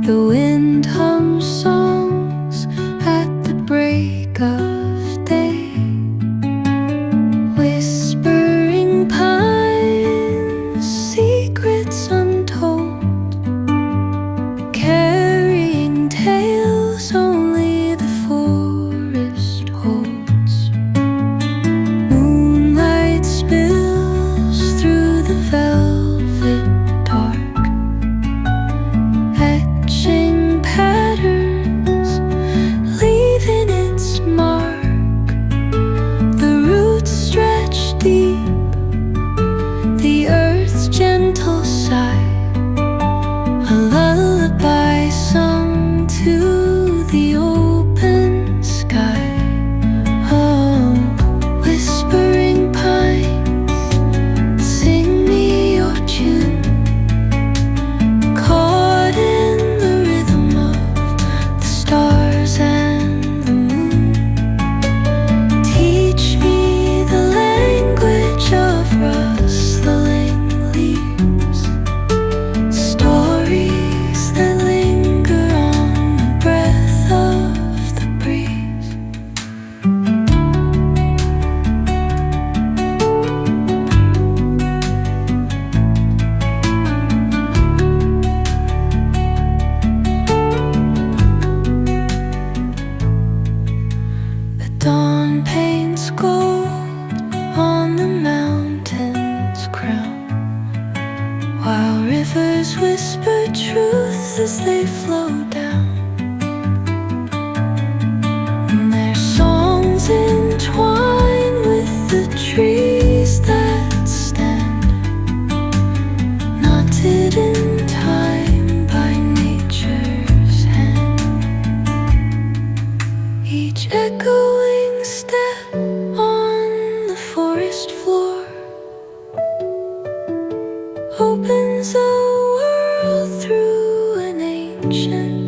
The wind hums songs at the break of day, whispering pines, secrets untold, carrying tales only the forest holds. Moonlight spills through the velvet dark, etching patterns, leaving its mark. The roots stretch deep, the earth's gentle sigh, a lullaby sung to the open sky. Oh, whispering pines, sing me your tune, caught in the rhythm of the stars and the moon. Teach me the language of rustling leaves, stories that linger on the breath of the breeze. The dawn paints gold on the mountain's crown, while rivers whisper truth as they flow down. And their songs entwine with the trees that stand, knotted in time by nature's hand. Each echoing step on the forest floor opens a world through an ancient